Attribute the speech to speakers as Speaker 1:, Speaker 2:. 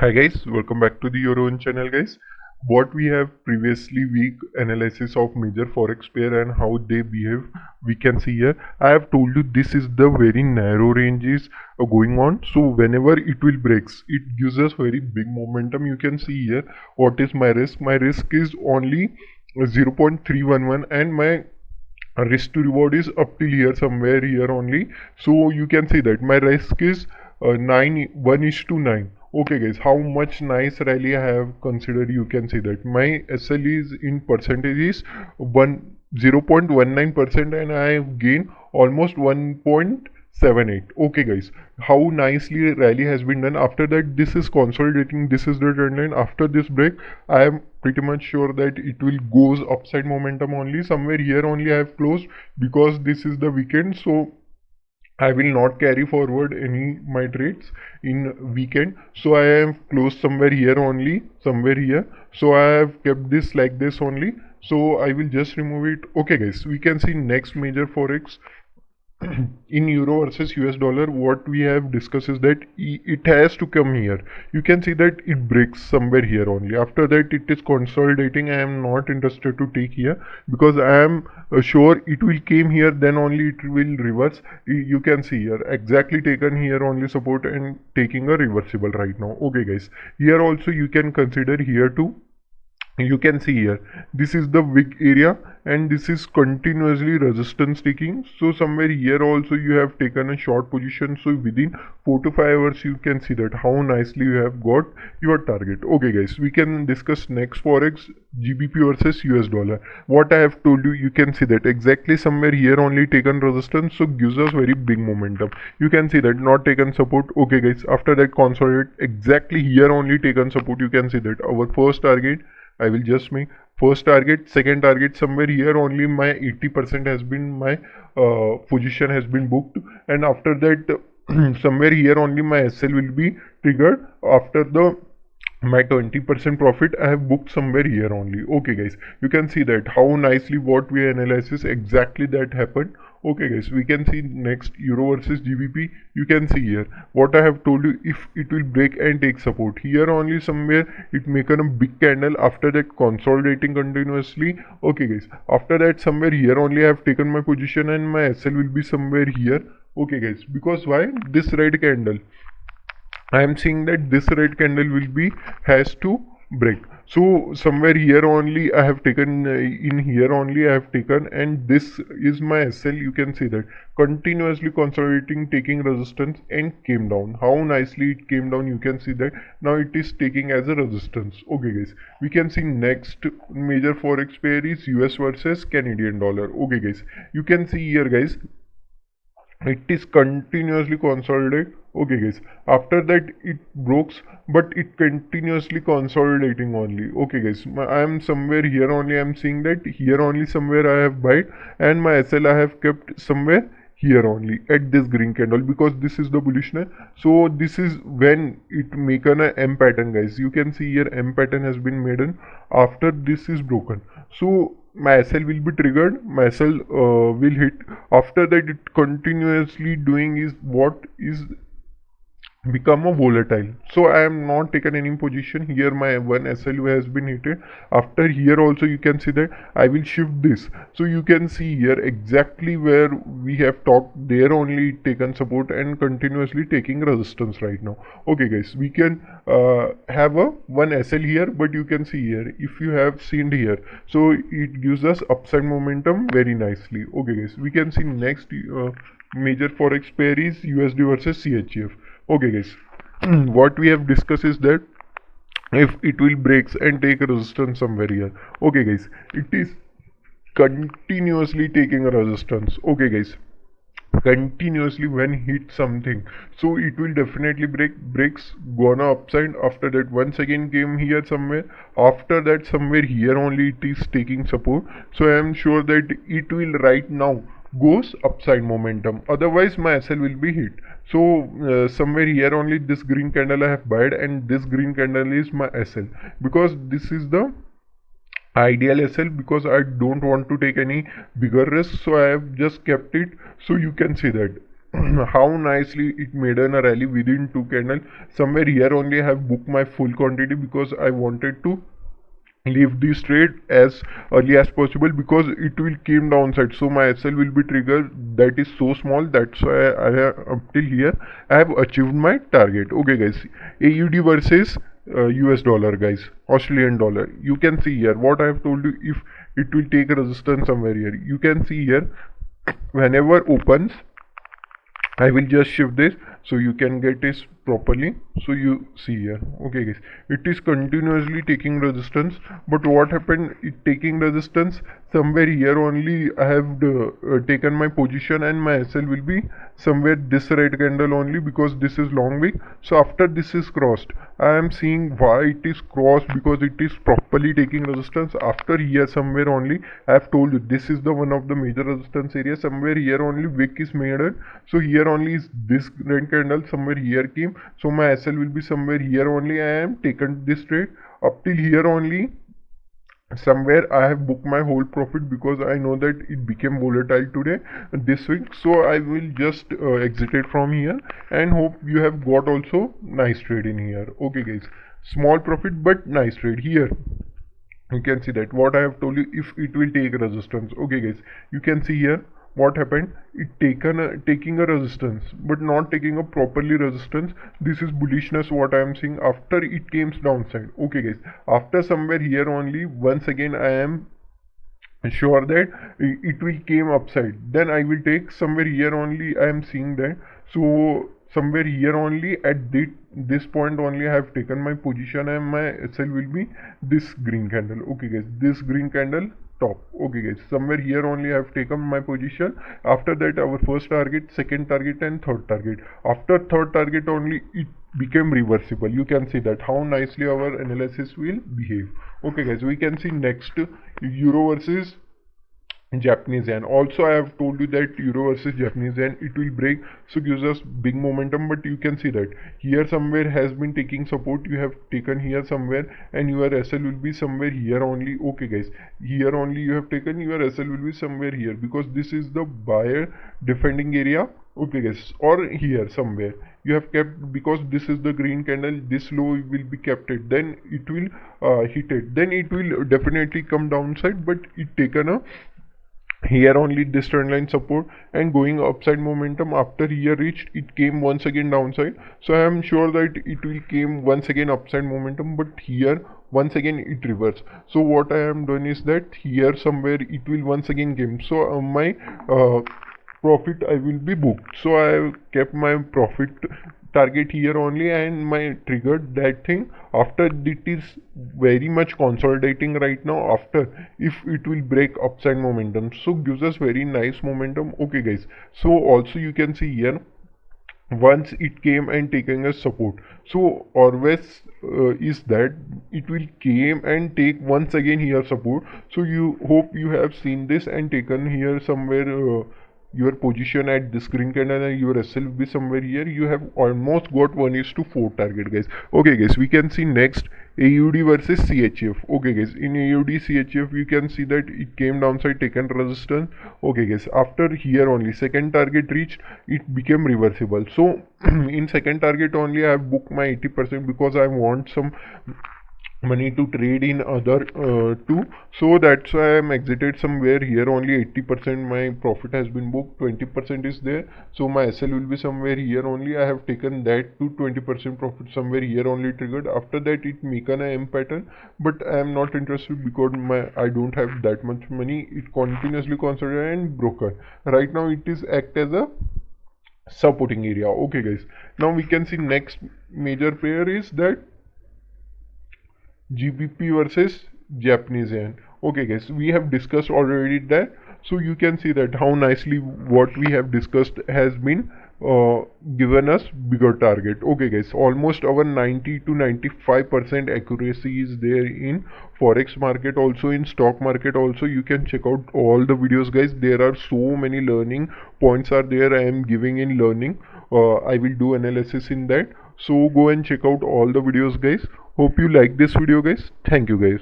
Speaker 1: Hi guys, welcome back to your own channel guys. What we have previously week analysis of major forex pair and how they behave, we can see here. I have told you this is the very narrow ranges going on. So whenever it will breaks, it gives us very big momentum. You can see here what is my risk. My risk is only 0.311 and my risk to reward is up till here, somewhere here only. So you can see that my risk is 1:9. Okay guys, how much nice rally I have considered. You can see that my SL is in percentage is 0.19% and I have gained almost 1.78. Okay guys, how nicely rally has been done. After that, this is consolidating, this is the trend line. After this break, I am pretty much sure that it will goes upside momentum only. Somewhere here only I have closed because this is the weekend, so I will not carry forward any my trades in weekend. So I have closed somewhere here only, somewhere here. So I have kept this like this only. So I will just remove it. Okay guys, we can see next major forex in euro versus US dollar. What we have discussed is that it has to come here. You can see that it breaks somewhere here only. After that it is consolidating. I am not interested to take here because I am sure it will came here, then only it will reverse. You can see here exactly taken here only support and taking a reversible right now. Okay guys, here also you can consider here too. You can see here this is the big area and this is continuously resistance taking. So somewhere here also you have taken a short position. So within 4 to 5 hours you can see that how nicely you have got your target. Okay guys, we can discuss next forex, GBP versus US dollar. What I have told you, you can see that exactly somewhere here only taken resistance, so gives us very big momentum. You can see that not taken support. Okay guys, after that consolidate exactly here only taken support. You can see that our first target, I will just make first target, second target, somewhere here only my 80% has been my position has been booked, and after that somewhere here only my SL will be triggered. After the my 20% profit I have booked somewhere here only. Okay guys, you can see that how nicely what we analysis exactly that happened. Okay guys, we can see next euro versus GBP. You can see here what I have told you. If it will break and take support here only, somewhere it make a big candle, after that consolidating continuously. Okay guys, after that somewhere here only I have taken my position and my SL will be somewhere here. Okay guys, because why this red candle, I am seeing that this red candle will be has to break. So somewhere here only I have taken in here only I have taken, and this is my SL. You can see that continuously consolidating, taking resistance and came down. How nicely it came down. You can see that now it is taking as a resistance. Okay guys, we can see next major forex pair is US versus Canadian dollar. Okay guys, you can see here guys, it is continuously consolidated. Okay guys, after that it breaks, but it continuously consolidating only. Okay guys, I am somewhere here only, I am seeing that here only somewhere I have buy, and my SL I have kept somewhere here only at this green candle because this is the bullishness. So this is when it make an M pattern guys. You can see here M pattern has been made in after this is broken. So my SL will be triggered, my SL will hit. After that it continuously doing is what is become a volatile. So I am not taken any position here. My one SL has been hit. After here also you can see that I will shift this. So you can see here exactly where we have talked, there only taken support and continuously taking resistance right now. Okay guys, we can have a one SL here, but you can see here if you have seen here, so it gives us upside momentum very nicely. Okay guys, we can see next major forex pair is USD versus CHF. Okay guys, what we have discussed is that if it will breaks and take a resistance somewhere here. Okay guys, it is continuously taking a resistance. Okay guys, continuously when hit something, so it will definitely breaks, gonna upside. After that once again came here somewhere. After that somewhere here only it is taking support. So I am sure that it will right now goes upside momentum, otherwise my SL will be hit. So somewhere here only this green candle I have bought, and this green candle is my SL because this is the ideal SL, because I don't want to take any bigger risk, so I have just kept it. So you can see that how nicely it made a rally within 2 candles. Somewhere here only I have booked my full quantity because I wanted to leave this trade as early as possible because it will came downside, so my SL will be triggered. That is so small, that's why I have up till here I have achieved my target. Okay guys, AUD versus US dollar guys, Australian dollar. You can see here what I have told you. If it will take resistance somewhere here, you can see here whenever opens, I will just shift this so you can get this properly. So you see here, okay guys, it is continuously taking resistance, but what happened, it taking resistance somewhere here only I have taken my position, and my SL will be somewhere this red candle only because this is long wick. So after this is crossed, I am seeing why it is crossed, because it is properly taking resistance. After here somewhere only I have told you this is the one of the major resistance area. Somewhere here only wick is made. So here only is this red candle somewhere here came, so my SL will be somewhere here only. I am taken this trade up till here only. Somewhere I have booked my whole profit because I know that it became volatile today this week. So I will just exit it from here, and hope you have got also nice trade in here. Okay guys, small profit but nice trade here. You can see that what I have told you, if it will take resistance. Okay guys, you can see here what happened, it taking a resistance but not taking a properly resistance. This is bullishness what I am seeing. After it came downside, okay guys, after somewhere here only once again I am sure that it will came upside, then I will take somewhere here only I am seeing that. So somewhere here only at this point only I have taken my position, and my SL will be this green candle. Okay guys, this green candle top. Okay guys, somewhere here only I have taken my position. After that our first target, second target, and third target. After third target only it became reversible. You can see that how nicely our analysis will behave. Okay guys, we can see next euro versus Japanese yen. Also I have told you that euro versus Japanese yen, it will break, so gives us big momentum. But you can see that here somewhere has been taking support, you have taken here somewhere, and your SL will be somewhere here only. Okay guys, here only you have taken, your SL will be somewhere here because this is the buyer defending area. Okay guys, or here somewhere you have kept, because this is the green candle, this low will be kept it, then it will hit it, then it will definitely come downside. But it taken a here only this trend line support and going upside momentum. After here reached, it came once again downside, so I am sure that it will came once again upside momentum, but here once again it reversed. So what I am doing is that here somewhere it will once again came, so my profit I will be booked. So I have kept my profit target here only, and my triggered that thing. After it is very much consolidating right now, after if it will break upside momentum, so gives us very nice momentum. Okay guys, so also you can see here once it came and taking a support, so always is that it will came and take once again here support. So you hope you have seen this and taken here somewhere your position at this green candle, and your SL will be somewhere here. You have almost got 1:4 target guys. Okay guys, we can see next AUD versus CHF. Okay guys, in AUD CHF you can see that it came downside, taken resistance. Okay guys, after here only second target reached, it became reversible. So in second target only I have booked my 80% because I want some money to trade in other two, so that's why I'm exited somewhere here only. 80% my profit has been booked, 20% is there, so my SL will be somewhere here only. I have taken that to 20% profit somewhere here only triggered. After that it make an M pattern, but I am not interested because I don't have that much money. It continuously consolidated and broken. Right now it is act as a supporting area. Okay guys, now we can see next major pair is that GBP versus Japanese yen. Okay guys, we have discussed already that, so you can see that how nicely what we have discussed has been given us bigger target. Okay guys, almost our 90 to 95% accuracy is there in forex market, also in stock market. Also you can check out all the videos guys, there are so many learning points are there I am giving in learning. I will do analysis in that, so go and check out all the videos guys. Hope you like this video guys. Thank you guys.